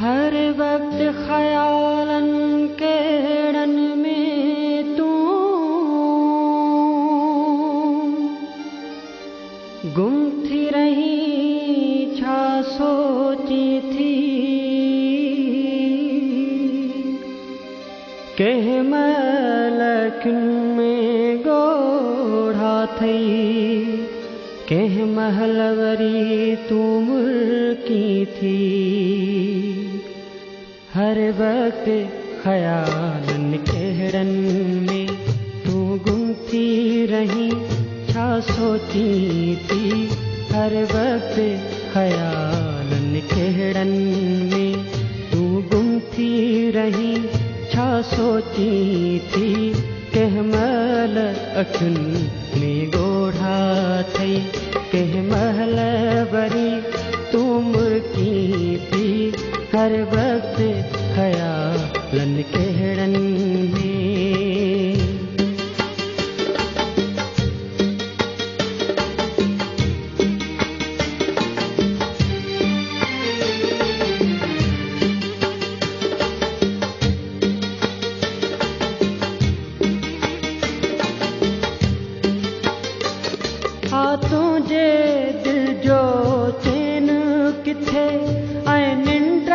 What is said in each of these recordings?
हर वक्त ख्यालन केड़न में तू गुम थी रही छा सोची थी कह मलखन में गोढ़ा थई कह महलवरी तू मुल्की थी हर वक्त ख्यालन केड़न में तू गुम थी रही छा सोची थी हर वक्त ख्यालन केड़न में तू गुम थी रही छा सोची थी कह महल अखुन में गोढ़ा थई कह महल वरी तू मुर्की थी हर वक्त ख्यालन केड़न में तुझे दिल जो चैन किथे ऐं निंड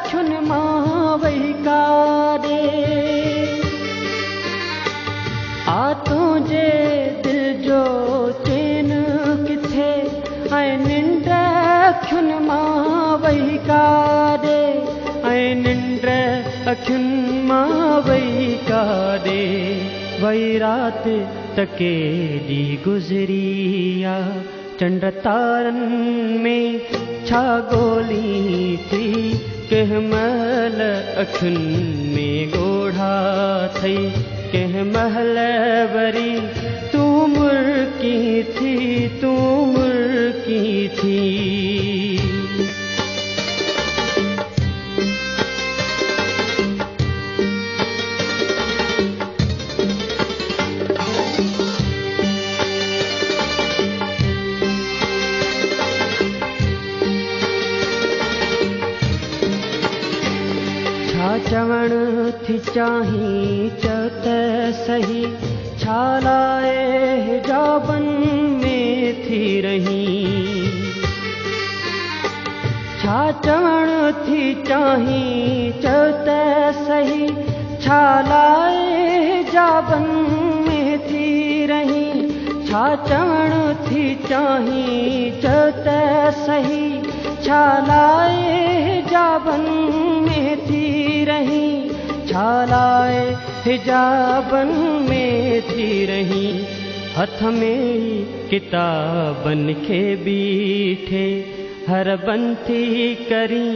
छुन मां वही कारे तुझे दिल जो चैन किथे ऐं निंड छुन मां वही कारे ऐं निंड अखियुन मां वही कारे वही रात तकेरी गुजरिया चंड तारन में छा गोली थी कह महल अखुन में गोढ़ा थई कह महल वरी तू मुर्की थी चवण थी चाही चत सही छालाए हिजाबन में थी रही छा चवण थी चाही चत सही छालाए हिजाबन में थी रही छा चवण थी चाही चत सही छालाए हिजाबन में थी रही छालाए हिजाबन में थी रही हथ में किताबन के बीठे हर बंथी करी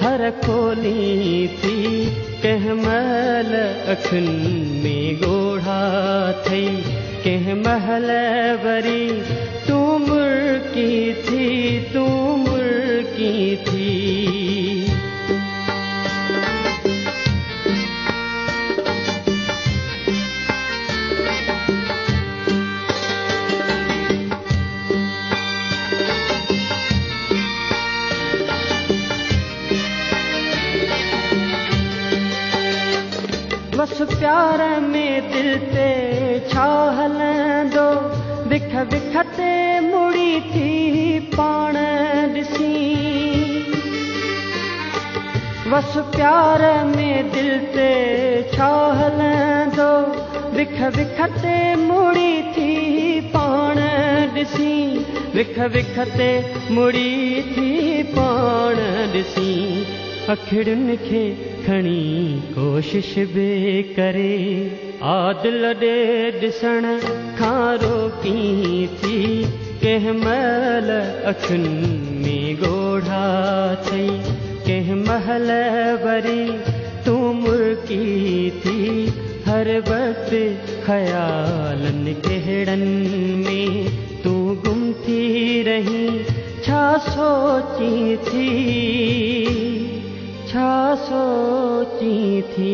हर खोली थी कह महल अखुन में गोढ़ा थई कह महल वरी तू मुर्की थी बस प्यार में दिल ते छा हलंदो विख विख ते मुड़ी थी पाण ॾिसी बस प्यार में दिल ते छा हलंदो विख विख ते मुड़ी थी पाण ॾिसी विख विख ते मुड़ी थी पाण ॾिसी अखिड़ियुनि खे खणी कोशिश बि करे आदिल ॾे ॾिसण खां रोकी थी कंहिं महिल अखियुनि में गोढ़ा थई कंहिं महिल वरी तूं मुर्की थी हर वक़्तु ख़यालनि कहिड़नि में तूं गुम थी रही छा सोची थी छा सोची थी।